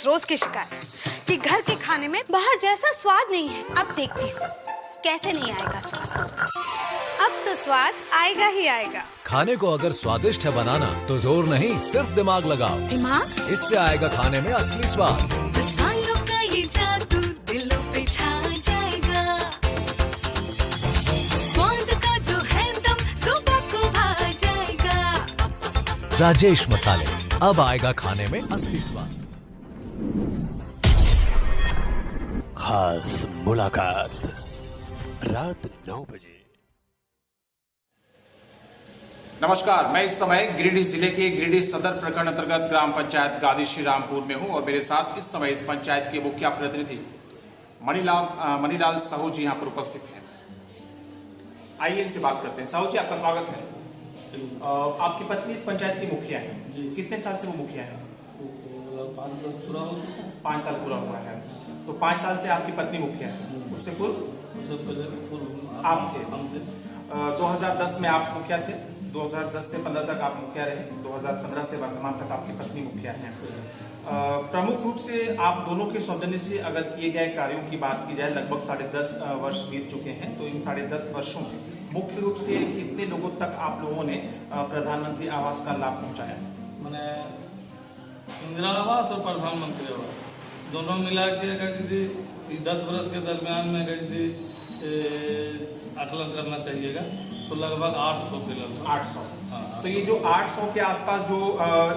रोज की शिकायत कि घर के खाने में बाहर जैसा स्वाद नहीं है। अब देखती हूँ कैसे नहीं आएगा स्वाद। अब तो स्वाद आएगा ही आएगा। खाने को अगर स्वादिष्ट है बनाना तो जोर नहीं सिर्फ दिमाग लगाओ। दिमाग? इससे आएगा खाने में असली स्वाद। मसालों का ये जादू दिलों पे छा जाएगा। स्वाद का जो है दम सुबह को भा जाएगा। राजेश मसाले, अब आएगा खाने में असली स्वाद। खास मुलाकात रात 9 बजे। नमस्कार, मैं इस समय गिरिडीह जिले के गिरिडीह सदर प्रखंड अंतर्गत ग्राम पंचायत गादी श्री रामपुर में हूं और मेरे साथ इस समय इस पंचायत के मुखिया प्रतिनिधि मणिलाल साहू जी यहां पर उपस्थित हैं। आइए इनसे बात करते हैं। साहू जी, आपका स्वागत है। आपकी पत्नी इस पंचायत की मुखिया है। कितने साल से वो मुखिया है? 5 साल पूरा हुआ है। तो 5 साल से आपकी पत्नी मुखिया है। उससे पूर्व आप थे। 2010 में आप मुखिया थे। 2010 से 15 तक आप मुखिया रहे। 2015 से वर्तमान तक आपकी पत्नी मुखिया हैं। प्रमुख रूप से आप दोनों के सौजन्य से अगर किए गए कार्यों की बात की जाए, लगभग 10.5 वर्ष बीत चुके हैं। तो इन 10.5 वर्षों में मुख्य रूप से कितने लोगों तक आप लोगों ने प्रधानमंत्री आवास का लाभ पहुंचाया? मैंने इंदिरा आवास और प्रधानमंत्री आवास दोनों मिला के अगर 10 वर्ष के दरमियान में अगर आकलन करना चाहिएगा तो लगभग 800 के लगभग 800। तो ये जो 800 के आसपास जो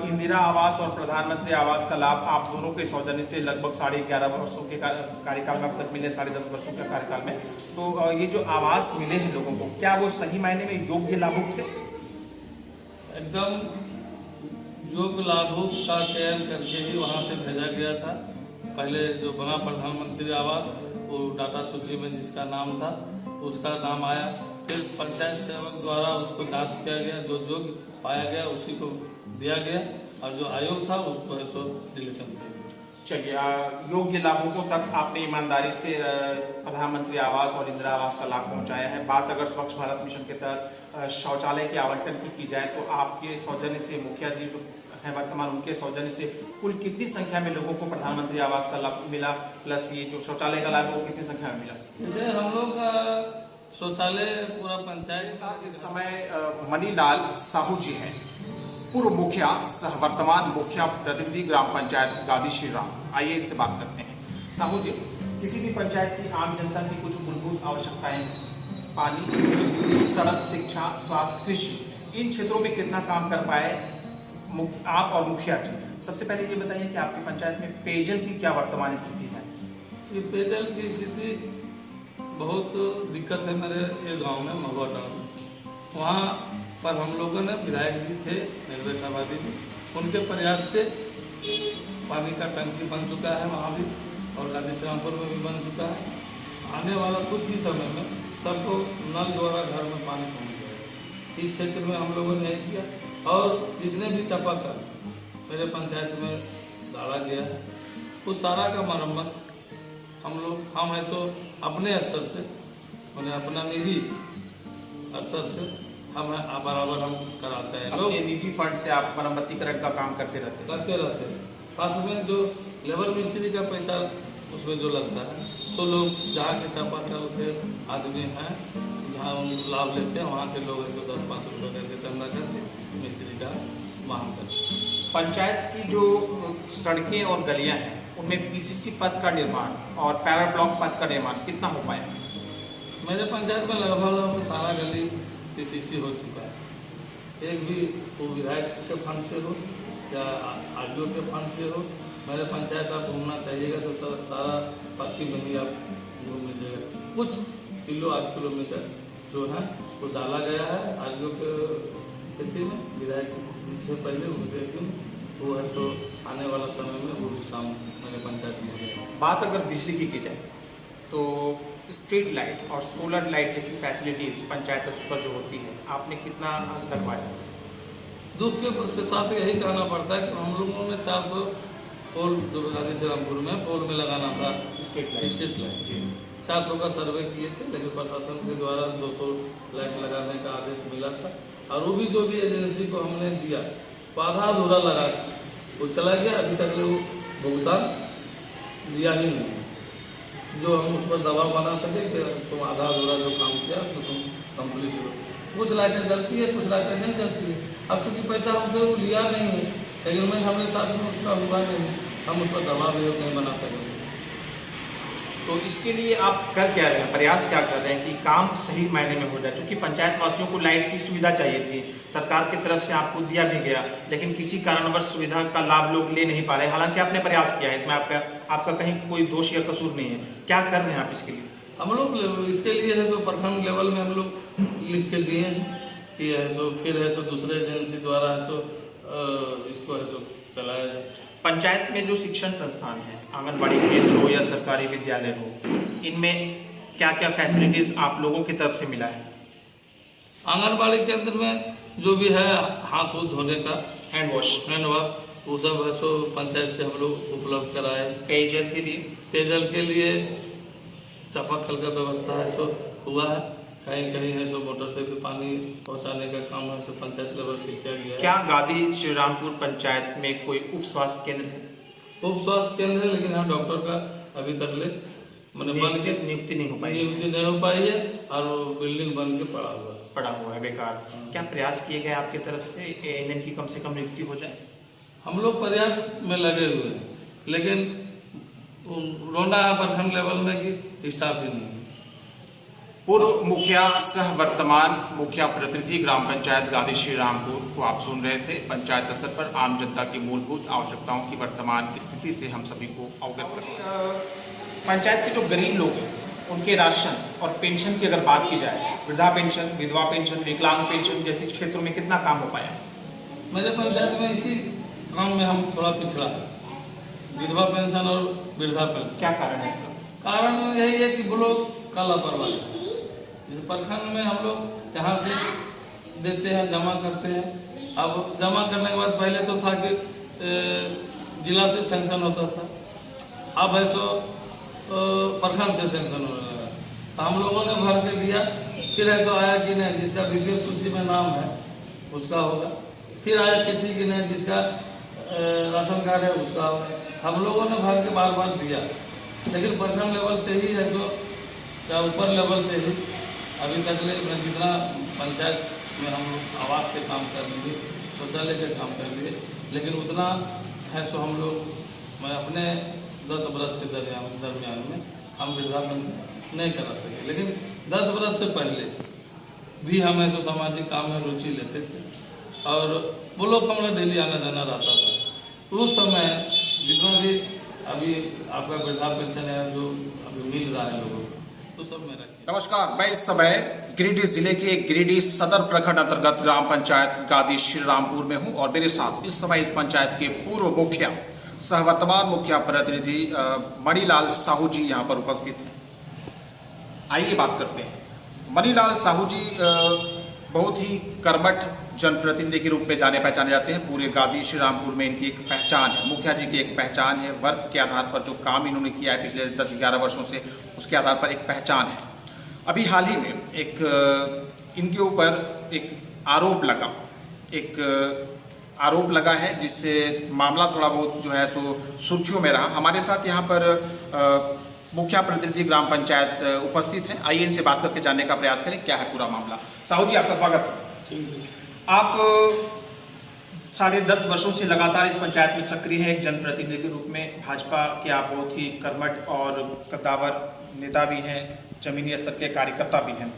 इंदिरा आवास और प्रधानमंत्री आवास का लाभ आप दोनों के सौजन्य से लगभग 11.5 वर्षों के कार्यकाल में अब तक मिले, 10.5 वर्षों के कार्यकाल में, तो ये जो आवास मिले हैं लोगों को, क्या वो सही मायने में योग्य लाभुक थे? एकदम योग्य लाभुक का चयन करके ही वहाँ से भेजा गया था। पहले जो बना प्रधानमंत्री आवास वो डाटा सूची में जिसका नाम था उसका नाम आया। फिर पंचायत सेवक द्वारा उसको जांच किया गया, जो योग्य पाया गया उसी को दिया गया और जो आयोग था उसको ऐसो डिलीशन किया गया। चलिए, योग्य लाभुकों तक आपने ईमानदारी से प्रधानमंत्री आवास और इंदिरा आवास का लाभ पहुंचाया है। बात अगर स्वच्छ भारत मिशन के तहत शौचालय के आवंटन की जाए तो आपके सौजन्य से मुखिया जी जो है वर्तमान, उनके सौजन्य से कुल कितनी संख्या में लोगों को प्रधानमंत्री आवास का लाभ मिला, प्लस ये जो शौचालय का लाभ है वो कितनी संख्या में मिला? जैसे हम लोग का शौचालय पूरा पंचायत। इस समय मणिलाल साहू जी हैं, पूर्व मुखिया सह वर्तमान मुखिया प्रतिनिधि ग्राम पंचायत गादी श्री राम। आइए इनसे बात करते हैं। साहू जी, किसी भी पंचायत की आम जनता की कुछ मूलभूत आवश्यकताएं, पानी, बिजली, सड़क, शिक्षा, स्वास्थ्य, कृषि, इन क्षेत्रों में कितना काम कर पाए आप और मुखिया जी? सबसे पहले ये बताइए कि आपकी पंचायत में पेयजल की क्या वर्तमान स्थिति है? ये पेयजल की स्थिति बहुत दिक्कत है। मेरे ये गांव में महुआ गाँव में, वहाँ पर हम लोगों ने विधायक जी थे निर्भय आबादी जी, उनके प्रयास से पानी का टंकी बन चुका है वहाँ भी और गादी श्यामपुर में भी बन चुका है। आने वाला कुछ ही समय में सबको नल द्वारा घर में पानी पहुँच जाएगा। इस क्षेत्र में हम लोगों ने किया और जितने भी चापाकल मेरे पंचायत में डाला गया है उस सारा का मरम्मत हम ऐसो अपने स्तर से, उन्हें अपना निजी स्तर से हम बराबर हम कराते हैं। लोग निजी फंड से आप मरम्मतीकरण का काम करते रहते हैं। साथ में जो लेबर मिस्त्री का पैसा उसमें जो लगता है तो लोग जहाँ के चापाकल के आदमी हैं जहाँ लाभ लेते हैं वहाँ के लोग ऐसे 10-5 रुपये करके चंदा करके मिस्त्री का मांग करते हैं। पंचायत की जो सड़कें और गलियां हैं उनमें पीसीसी पथ का निर्माण और पैरा ब्लॉक पथ का निर्माण कितना हो पाया? मेरे पंचायत में लगभग सारा गली पीसीसी हो चुका है। एक भी वो विधायक के फंड से हो या आरडीओ के फंड से हो, मेरे पंचायत आप घूमना चाहिएगा तो सारा पक्की गली आप घूम लीजिएगा। कुछ किलो 8 किलोमीटर जो है वो डाला गया है आरडीओ के तिथि में, विधायक के पहले उनके तिथि में, वो है तो आने वाला समय में वो काम मेरे पंचायत में हो जाएगा। बात अगर बिजली की जाए तो स्ट्रीट लाइट और सोलर लाइट जैसी फैसिलिटीज पंचायत स्तर पर जो होती है आपने कितना लगवाया? दुख के साथ यही कहना पड़ता है कि हम लोगों ने 400 पोल जो गादी श्रीरामपुर में पोल में लगाना था स्ट्रीट लाइट 400 का सर्वे किए थे, लेकिन प्रशासन के द्वारा 200 लाइट लगाने का आदेश मिला था और वो भी जो भी एजेंसी को हमने दिया आधा अधूरा लगा वो चला गया। अभी तक वो भुगतान दिया ही नहीं, जो हम उस पर दबाव बना सके कि तुम आधा अधूरा जो काम किया उसको तुम कंप्लीट करो। कुछ लाइटें जलती है, कुछ लाइटें नहीं जलती है। अब चूँकि पैसा हमसे वो लिया नहीं है, एग्रीमेंट हमारे साथ में उसका हुआ नहीं, हम उस पर दबाव नहीं बना सकेंगे। तो इसके लिए आप कर क्या रहे हैं, प्रयास क्या कर रहे हैं कि काम सही मायने में हो जाए? क्योंकि पंचायत वासियों को लाइट की सुविधा चाहिए थी, सरकार की तरफ से आपको दिया भी गया, लेकिन किसी कारणवश सुविधा का लाभ लोग ले नहीं पा रहे। हालांकि आपने प्रयास किया है, इसमें आपका कहीं कोई दोष या कसूर नहीं है। क्या कर रहे हैं आप इसके लिए? हम लोग इसके लिए है सो प्रखंड लेवल में हम लोग लिख के दिए हैं कि है सो फिर है सो दूसरे एजेंसी द्वारा है सो इसको है सो चलाया जाए। पंचायत में जो शिक्षण संस्थान है, आंगनबाड़ी केंद्र हो या सरकारी विद्यालय हो, इनमें क्या क्या फैसिलिटीज आप लोगों की तरफ से मिला है? आंगनबाड़ी केंद्र में जो भी है हाथ धोने धोने का हैंड वॉश, वो सब है सो पंचायत से हम लोग उपलब्ध कराए। पेयजल के लिए चापाकल का व्यवस्था है सो हुआ है, कहीं कहीं है सो मोटर से भी पानी पहुंचाने का काम है सो पंचायत लेवल से किया गया है। क्या गादी श्रीरामपुर पंचायत में कोई उप स्वास्थ्य केंद्र है? उप स्वास्थ्य केंद्र है, लेकिन हम डॉक्टर का अभी तक ले नियुक्ति नहीं हो पाई है और बिल्डिंग बन के पड़ा हुआ है बेकार। क्या प्रयास किए गए आपकी तरफ से ANM की कम से कम नियुक्ति हो जाए? हम लोग प्रयास में लगे हुए हैं, लेकिन रोंडा प्रखंड लेवल में कि स्टाफ ही नहीं है। पूर्व मुखिया सह वर्तमान मुखिया प्रतिनिधि ग्राम पंचायत गादी श्रीरामपुर को आप सुन रहे थे। पंचायत स्तर पर आम जनता की मूलभूत आवश्यकताओं की वर्तमान स्थिति से हम सभी को अवगत करें। पंचायत के जो गरीब लोग हैं उनके राशन और पेंशन की अगर बात की जाए, वृद्धा पेंशन, विधवा पेंशन, विकलांग पेंशन जैसे क्षेत्रों में कितना काम हो पाया? मेरे पंचायत में इसी काम में हम थोड़ा पिछड़ा है, विधवा पेंशन और वृद्धा पेंशन। क्या कारण है इसका? कारण यही है कि वो लोग का लापरवाही है। जैसे प्रखंड में हम लोग यहाँ से देते हैं, जमा करते हैं। अब जमा करने के बाद पहले तो था कि जिला से सेंक्शन होता था, अब है सो प्रखंड से सेंक्शन होने लगा। तो हम लोगों ने भर के दिया, फिर है तो आया कि नहीं जिसका BPL सूची में नाम है उसका होगा, फिर आया चिट्ठी कि नहीं जिसका राशन कार्ड है उसका होगा। हम लोगों ने भर के बार बार दिया, लेकिन प्रखंड लेवल से ही है सो या ऊपर लेवल से ही अभी तक ले जितना पंचायत में हम लोग आवास के काम कर लिए, शौचालय के काम कर लिए, लेकिन उतना है सो हम लोग मैं अपने 10 बरस के दरमियान में हम वृद्धा पेंशन नहीं करा सके। लेकिन 10 बरस से पहले भी हम ऐसे सामाजिक काम में रुचि लेते थे और वो लोग हमारा डेली आना जाना रहता था। उस समय जितना भी अभी आपका वृद्धा पेंशन है जो अभी मिल रहा है लोगों को, तो सब में रखिए। नमस्कार, मैं इस समय गिरिडीह जिले के गिरिडीह सदर प्रखंड अंतर्गत ग्राम पंचायत गादी श्रीरामपुर में हूं और मेरे साथ इस समय इस पंचायत के पूर्व मुखिया सह वर्तमान मुखिया प्रतिनिधि मणिलाल साहू जी यहाँ पर उपस्थित हैं। आइए बात करते हैं। मणिलाल साहू जी बहुत ही कर्मठ जनप्रतिनिधि के रूप में जाने पहचाने जाते हैं। पूरे गादी श्रीरामपुर में इनकी एक पहचान है, मुखिया जी की एक पहचान है। वर्क के आधार पर जो काम इन्होंने किया है पिछले 10-11 वर्षों से, उसके आधार पर एक पहचान है। अभी हाल ही में एक इनके ऊपर एक आरोप लगा है जिससे मामला थोड़ा बहुत जो है सो सुर्खियों में रहा। हमारे साथ यहाँ पर मुखिया प्रतिनिधि ग्राम पंचायत उपस्थित हैं। आइए इनसे बात करके जानने का प्रयास करें क्या है पूरा मामला। साहू जी, आपका स्वागत है। आप 10.5 वर्षों से लगातार इस पंचायत में सक्रिय हैं एक जनप्रतिनिधि के रूप में। भाजपा के आप बहुत ही कर्मठ और कद्दावर नेता भी हैं, जमीनी स्तर के कार्यकर्ता भी हैं।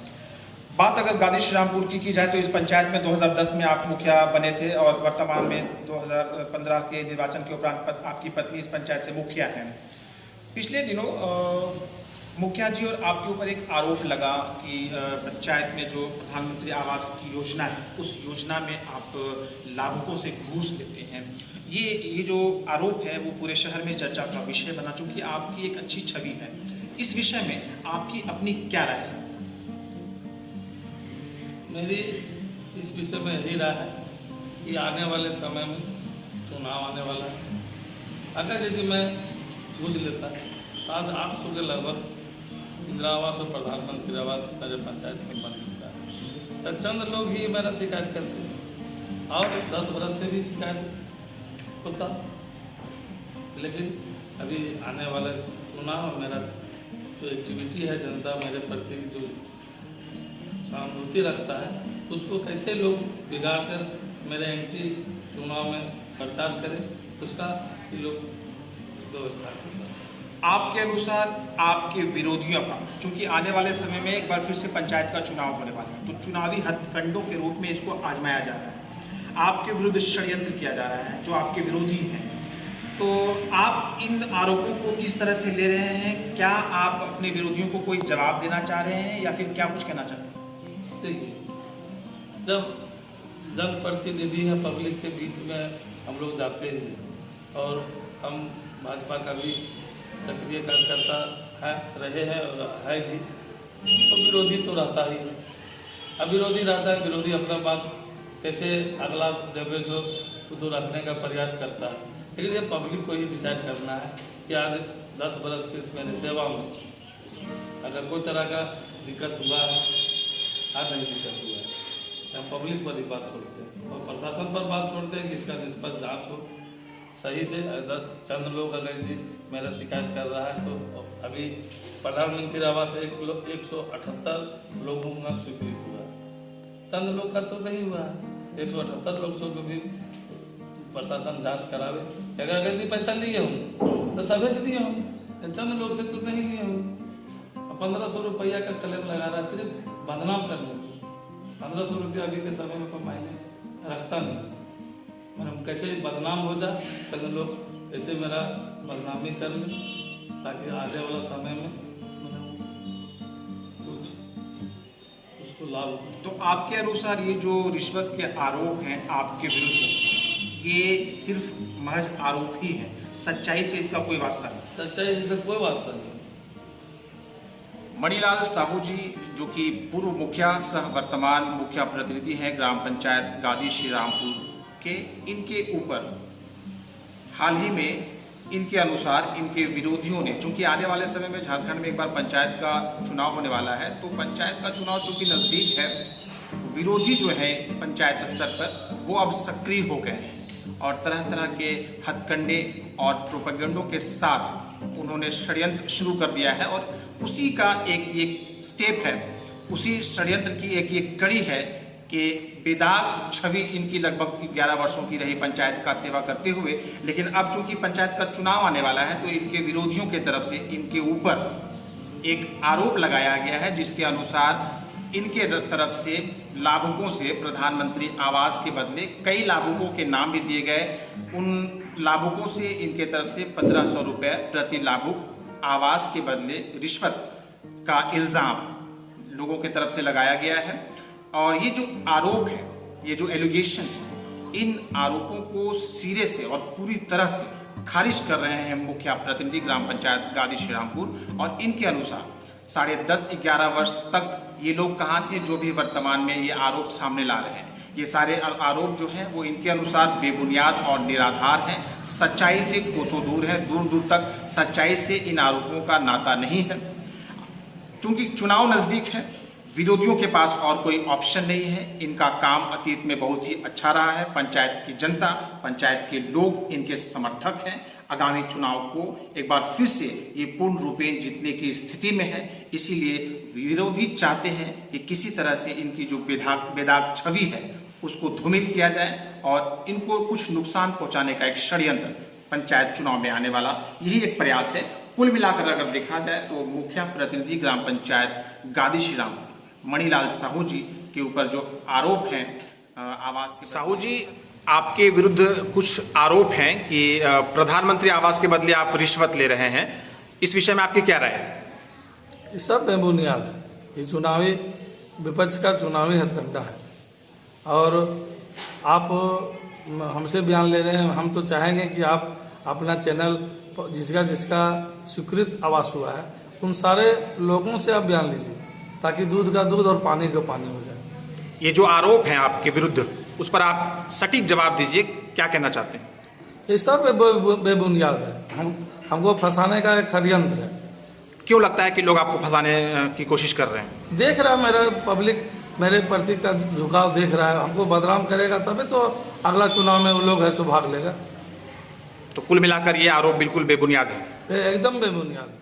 बात अगर गादी श्रीरामपुर की जाए तो इस पंचायत में 2010 में आप मुखिया बने थे और वर्तमान में 2015 के निर्वाचन के उपरांत आपकी पत्नी इस पंचायत से मुखिया हैं। पिछले दिनों मुखिया जी और आपके ऊपर एक आरोप लगा कि पंचायत में जो प्रधानमंत्री आवास की योजना है उस योजना में आप लाभुकों से घूस लेते हैं। ये जो आरोप है वो पूरे शहर में चर्चा का विषय बना, चूंकि आपकी एक अच्छी छवि है। इस विषय में आपकी अपनी क्या राय है? मेरी इस विषय में यही राय है कि आने वाले समय में चुनाव आने वाला है, अगर यदि मैं घूस लेता तो आज 800 के लगभग इंदिरा आवास और प्रधानमंत्री आवास मेरे पंचायत में बन चुका है। तो चंद लोग ही मेरा शिकायत करते हैं और 10 बरस से भी शिकायत होता। लेकिन अभी आने वाला चुनाव मेरा जो एक्टिविटी है, जनता मेरे प्रति जो सहानुभूति रखता है, उसको कैसे लोग बिगाड़ कर मेरे एंटी चुनाव में प्रचार करें, उसका ये लोग व्यवस्था करते हैं। आपके अनुसार आपके विरोधियों का, चूंकि आने वाले समय में एक बार फिर से पंचायत का चुनाव होने वाला है, तो चुनावी हथकंडों के रूप में इसको आजमाया जा रहा है, आपके विरुद्ध षड्यंत्र किया जा रहा है, जो आपके विरोधी हैं, तो आप इन आरोपों को किस तरह से ले रहे हैं? क्या आप अपने विरोधियों को कोई जवाब देना चाह रहे हैं या फिर क्या कुछ कहना चाहते हैं? देखिए, जब जनप्रतिनिधि है, पब्लिक के बीच में हम लोग जाते हैं और हम भाजपा का भी सक्रिय कार्यकर्ता है, रहे हैं और है भी, तो विरोधी तो रहता ही है। अब विरोधी रहता है, विरोधी अपना बात कैसे अगला लेवरेज हो तो रखने का प्रयास करता है, लेकिन ये पब्लिक को ही डिसाइड करना है कि आज 10 बरस की मेरी सेवा में अगर कोई तरह का दिक्कत हुआ है या नहीं दिक्कत हुआ है, हम पब्लिक पर ही बात छोड़ते हैं और प्रशासन पर बात छोड़ते हैं कि इसका निष्पक्ष जाँच हो सही से। अगर चंद लोग अगर यदि मेरा शिकायत कर रहा है तो अभी प्रधानमंत्री आवास 178 लोगों का स्वीकृत हुआ, चंद लोग का तो नहीं हुआ है। 178 लोगों को भी प्रशासन जांच करावे, अगर यदि पैसा लिए हूँ तो सभी से लिए हूँ, चंद लोग से तो नहीं लिए हूँ। 1500 रुपया का क्लेम लगा रहा है सिर्फ बदनाम करने को। 1500 रुपया अभी के समय में कोई मायने रखता नहीं, मतलब कैसे बदनाम हो जाए, चंद लोग कैसे मेरा बदनामी कर लें ताकि आने वाला समय में कुछ उसको लाभ हो। तो आपके अनुसार ये जो रिश्वत के आरोप हैं आपके विरुद्ध, ये सिर्फ महज आरोप ही है, सच्चाई से इसका कोई वास्ता नहीं? सच्चाई से कोई वास्ता नहीं। मणिलाल साहू जी, जो कि पूर्व मुखिया सह वर्तमान मुखिया प्रतिनिधि हैं ग्राम पंचायत गादी श्री रामपुर के, इनके ऊपर हाल ही में इनके अनुसार इनके विरोधियों ने, चूंकि आने वाले समय में झारखंड में एक बार पंचायत का चुनाव होने वाला है, तो पंचायत का चुनाव चूंकि नज़दीक है, विरोधी जो है पंचायत स्तर पर वो अब सक्रिय हो गए हैं और तरह तरह के हथकंडे और प्रोपेगेंडों के साथ उन्होंने षड्यंत्र शुरू कर दिया है और उसी का एक स्टेप है, उसी षड्यंत्र की एक ये कड़ी है कि बेदाग छवि इनकी लगभग 11 वर्षों की रही पंचायत का सेवा करते हुए, लेकिन अब चूंकि पंचायत का चुनाव आने वाला है तो इनके विरोधियों के तरफ से इनके ऊपर एक आरोप लगाया गया है, जिसके अनुसार इनके तरफ से लाभुकों से प्रधानमंत्री आवास के बदले कई लाभुकों के नाम भी दिए गए। उन लाभुकों से इनके तरफ से 1500 रुपये प्रति लाभुक आवास के बदले रिश्वत का इल्ज़ाम लोगों के तरफ से लगाया गया है। और ये जो आरोप है, ये जो एलिगेशन है, इन आरोपों को सिरे से और पूरी तरह से खारिज कर रहे हैं मुखिया प्रतिनिधि ग्राम पंचायत गादी श्री रामपुर। और इनके अनुसार 10.5-11 वर्ष तक ये लोग कहाँ थे जो भी वर्तमान में ये आरोप सामने ला रहे हैं। ये सारे आरोप जो हैं वो इनके अनुसार बेबुनियाद और निराधार हैं, सच्चाई से कोसों दूर है, दूर दूर तक सच्चाई से इन आरोपों का नाता नहीं है। चूंकि चुनाव नज़दीक है, विरोधियों के पास और कोई ऑप्शन नहीं है। इनका काम अतीत में बहुत ही अच्छा रहा है, पंचायत की जनता, पंचायत के लोग इनके समर्थक हैं। आगामी चुनाव को एक बार फिर से ये पूर्ण रूपेण जीतने की स्थिति में है, इसीलिए विरोधी चाहते हैं कि किसी तरह से इनकी जो बेदाग छवि है उसको धूमिल किया जाए और इनको कुछ नुकसान पहुंचाने का एक षड्यंत्र पंचायत चुनाव में आने वाला, यही एक प्रयास है। कुल मिलाकर अगर देखा जाए तो मुखिया प्रतिनिधि ग्राम पंचायत गादी श्री रामपुर मणिलाल साहू जी के ऊपर जो आरोप हैं आवास के, साहू जी आपके विरुद्ध कुछ आरोप हैं कि प्रधानमंत्री आवास के बदले आप रिश्वत ले रहे हैं, इस विषय में आपकी क्या राय है? ये सब बेबुनियाद है, ये चुनावी विपक्ष का चुनावी हथकंडा है और आप हमसे बयान ले रहे हैं। हम तो चाहेंगे कि आप अपना चैनल जिसका स्वीकृत आवास हुआ है उन सारे लोगों से आप बयान लीजिए ताकि दूध का दूध और पानी का पानी हो जाए। ये जो आरोप हैं आपके विरुद्ध उस पर आप सटीक जवाब दीजिए, क्या कहना चाहते हैं? ये सब बेबुनियाद है, हमको फंसाने का एक षड्यंत्र है। क्यों लगता है कि लोग आपको फंसाने की कोशिश कर रहे हैं? देख रहा है मेरा पब्लिक मेरे प्रति का झुकाव देख रहा है, हमको बदनाम करेगा तभी तो अगला चुनाव में वो लोग है सो भाग लेगा। तो कुल मिलाकर ये आरोप बिल्कुल बेबुनियाद है। ये एकदम बेबुनियाद।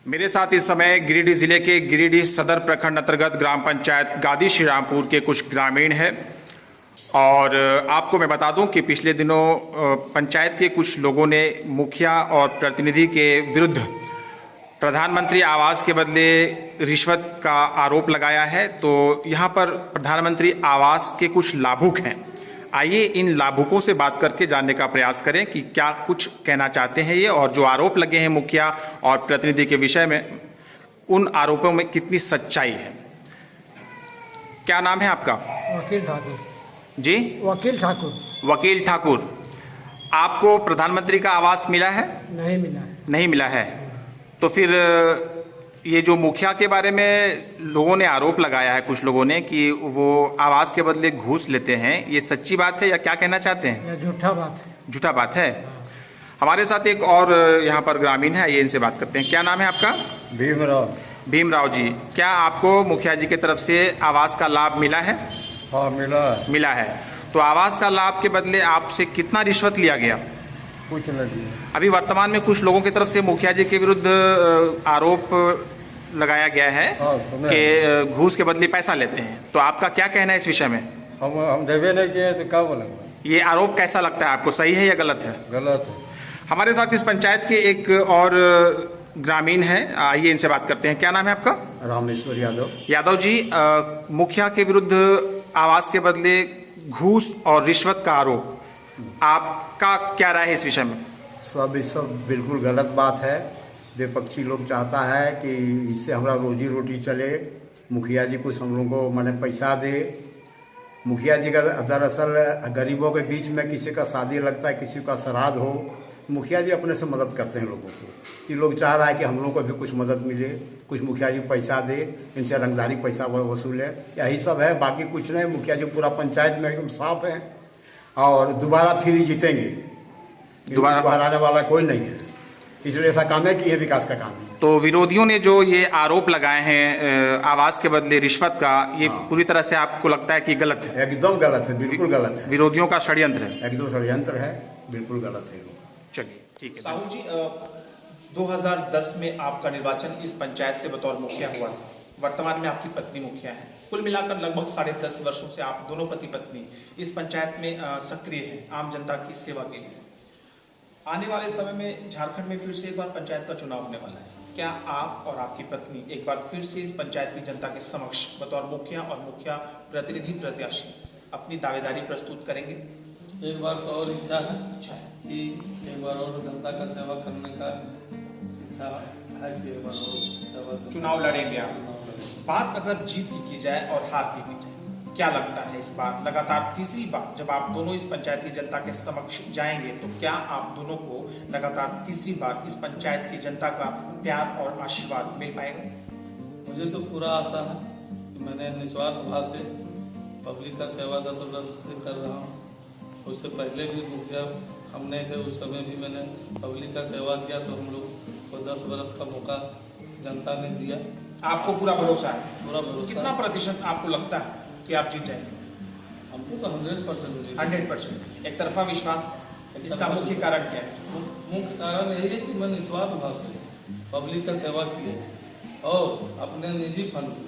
मेरे साथ इस समय गिरिडीह जिले के गिरिडीह सदर प्रखंड अंतर्गत ग्राम पंचायत गादी श्रीरामपुर के कुछ ग्रामीण हैं और आपको मैं बता दूं कि पिछले दिनों पंचायत के कुछ लोगों ने मुखिया और प्रतिनिधि के विरुद्ध प्रधानमंत्री आवास के बदले रिश्वत का आरोप लगाया है। तो यहाँ पर प्रधानमंत्री आवास के कुछ लाभुक हैं। आइए इन लाभुकों से बात करके जानने का प्रयास करें कि क्या कुछ कहना चाहते हैं ये, और जो आरोप लगे हैं मुखिया और प्रतिनिधि के विषय में, उन आरोपों में कितनी सच्चाई है। क्या नाम है आपका? वकील ठाकुर जी, वकील ठाकुर। वकील ठाकुर, आपको प्रधानमंत्री का आवास मिला है? नहीं मिला है। नहीं मिला है। तो फिर ये जो मुखिया के बारे में लोगों ने आरोप लगाया है, कुछ लोगों ने, कि वो आवास के बदले घूस लेते हैं, ये सच्ची बात है या क्या कहना चाहते हैं? यह झूठा बात है। झूठा बात है। हमारे साथ एक और यहाँ पर ग्रामीण है, ये इनसे बात करते हैं। क्या नाम है आपका? भीमराव। भीमराव जी, क्या आपको मुखिया जी की तरफ से आवास का लाभ मिला है? हाँ मिला है। तो आवास का लाभ के बदले आपसे कितना रिश्वत लिया गया? कुछ नहीं। अभी वर्तमान में कुछ लोगों की तरफ से मुखिया जी के विरुद्ध आरोप लगाया गया है कि घूस के बदले पैसा लेते हैं। तो आपका क्या कहना है इस विषय में? हम देवे नहीं किए तो क्या बोलेंगे? ये आरोप कैसा लगता है आपको, सही है या गलत है? गलत है। हमारे साथ इस पंचायत के एक और ग्रामीण है, आइए इनसे बात करते हैं। क्या नाम है आपका? रामेश्वर यादव। यादव जी, मुखिया के विरुद्ध आवास के बदले घूस और रिश्वत का आरोप, आपका क्या राय है इस विषय में? सब बिल्कुल गलत बात है। विपक्षी लोग चाहता है कि इससे हमारा रोजी रोटी चले, मुखिया जी कुछ हम लोगों को मैंने पैसा दे। मुखिया जी का दरअसल गरीबों के बीच में किसी का शादी लगता है, किसी का श्राद्ध हो, मुखिया जी अपने से मदद करते हैं लोगों को। ये लोग चाह रहा है कि हम लोगों को भी कुछ मदद मिले, कुछ मुखिया जी पैसा दे, इनसे रंगदारी पैसा वसूले, यही सब है। बाकी कुछ नहीं। मुखिया जी पूरा पंचायत में एकदम साफ है और दोबारा फिर ही जीतेंगे। दोबारा आने वाला कोई नहीं है, इसलिए ऐसा काम है कि ये विकास का काम है। तो विरोधियों ने जो ये आरोप लगाए हैं आवास के बदले रिश्वत का, ये पूरी तरह से आपको लगता है कि गलत है? एकदम गलत है, बिल्कुल गलत है। विरोधियों का षड्यंत्र है? एकदम षड्यंत्र है, बिल्कुल गलत है। चलिए ठीक है। साहू जी, 2010 में आपका निर्वाचन इस पंचायत से बतौर मुखिया हुआ था। वर्तमान में आपकी पत्नी मुखिया है। कुल मिलाकर लगभग 10.5 वर्षों से आप दोनों पति पत्नी इस पंचायत में सक्रिय हैं आम जनता की सेवा के लिए। आने वाले समय में झारखंड में फिर से एक बार पंचायत का चुनाव होने वाला है। क्या आप और आपकी पत्नी एक बार फिर से इस पंचायत की जनता के समक्ष बतौर मुखिया और मुखिया प्रतिनिधि प्रत्याशी अपनी दावेदारी प्रस्तुत करेंगे? एक बार तो और इच्छा है कि एक बार और जनता का सेवा करने का इच्छा है कि एक बार और सेवा चुनाव लड़ेंगे आप। बात अगर जीत की जाए और हार की जाए, क्या लगता है इस बार लगातार तीसरी बार जब आप दोनों इस पंचायत की जनता के समक्ष जाएंगे, तो क्या आप दोनों को लगातार तीसरी बार इस पंचायत की जनता का प्यार और आशीर्वाद मिल पाएगा? मुझे तो पूरा आशा है कि मैंने निस्वार्थ भाव से पब्लिक का सेवा 10 वर्ष से कर रहा हूँ। उससे पहले भी मुखिया हम नहीं थे, उस समय भी मैंने पब्लिक का सेवा किया, तो हम लोग को 10 वर्ष का मौका जनता ने दिया। आपको पूरा भरोसा है? पूरा भरोसा। कितना प्रतिशत आपको लगता है कि आप जीत जाएंगे? हमको तो 100%। 100%। एक तरफा विश्वास। इसका मुख्य कारण क्या है? मुख्य कारण यही है कि मैं निस्वार्थ भाव से पब्लिक का सेवा किए और अपने निजी फंड से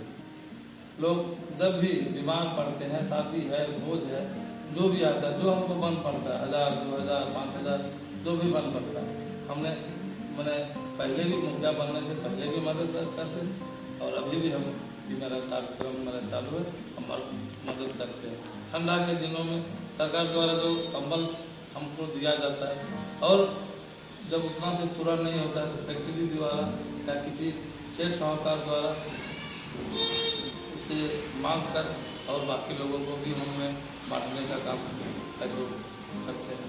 लोग जब भी बीमार पड़ते हैं, शादी है, भोज है, जो भी आता है, जो हमको बन पड़ता है, 1000, 2000, 5000 जो भी बन पड़ता है, मैंने पहले भी मुखिया बनने से पहले भी मदद करते थे और अभी भी हम मेरा कार्यक्रम मेरा चालू है, हम मदद करते हैं। ठंडा के दिनों में सरकार द्वारा जो कंबल हमको दिया जाता है और जब उतना से पूरा नहीं होता है तो फैक्ट्री द्वारा या किसी सेठ साहूकार द्वारा उसे मांग कर और बाकी लोगों को भी हमें बांटने का काम करते हैं।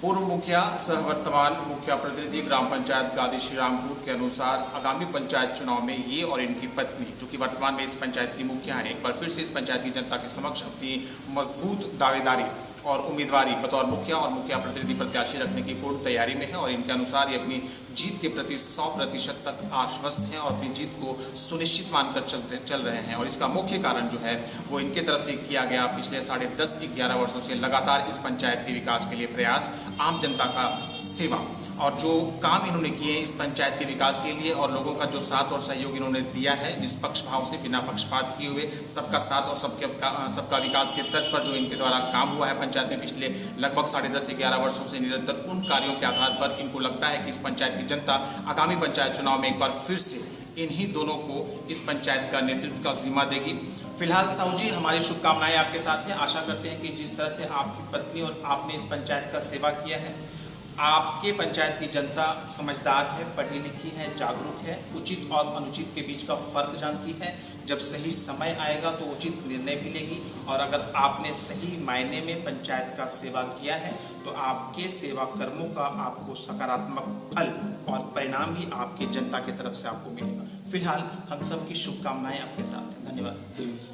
पूर्व मुखिया सह वर्तमान मुखिया प्रतिनिधि ग्राम पंचायत गादी श्रीरामपुर के अनुसार आगामी पंचायत चुनाव में ये और इनकी पत्नी, जो कि वर्तमान में इस पंचायत की मुखिया है, एक बार फिर से इस पंचायत की जनता के समक्ष अपनी मजबूत दावेदारी और उम्मीदवारी बतौर मुखिया और मुखिया प्रतिनिधि प्रत्याशी रखने की पूर्ण तैयारी में है और इनके अनुसार ये अपनी जीत के प्रति 100% तक आश्वस्त हैं और अपनी जीत को सुनिश्चित मानकर चल रहे हैं। और इसका मुख्य कारण जो है वो इनके तरफ से किया गया पिछले 10.5-11 वर्षों से लगातार इस पंचायत के विकास के लिए प्रयास, आम जनता का सेवा और जो काम इन्होंने किए इस पंचायत के विकास के लिए और लोगों का जो साथ और सहयोग इन्होंने दिया है निष्पक्ष भाव से, बिना पक्षपात किए हुए, सबका साथ और सबका विकास के तर्ज पर जो इनके द्वारा काम हुआ है पंचायत में पिछले लगभग 10.5-11 वर्षों से निरंतर, उन कार्यों के आधार पर इनको लगता है कि इस पंचायत की जनता आगामी पंचायत चुनाव में एक बार फिर से इन्हीं दोनों को इस पंचायत का नेतृत्व का जिम्मा देगी। फिलहाल साहू जी, हमारी शुभकामनाएं आपके साथ हैं। आशा करते हैं कि जिस तरह से आपकी पत्नी और आपने इस पंचायत का सेवा किया है, आपके पंचायत की जनता समझदार है, पढ़ी लिखी है, जागरूक है, उचित और अनुचित के बीच का फर्क जानती है। जब सही समय आएगा तो उचित निर्णय भी लेगी और अगर आपने सही मायने में पंचायत का सेवा किया है तो आपके सेवा कर्मों का आपको सकारात्मक फल और परिणाम भी आपके जनता की तरफ से आपको मिलेगा। फिलहाल हम सब की शुभकामनाएं आपके साथ हैं। धन्यवाद।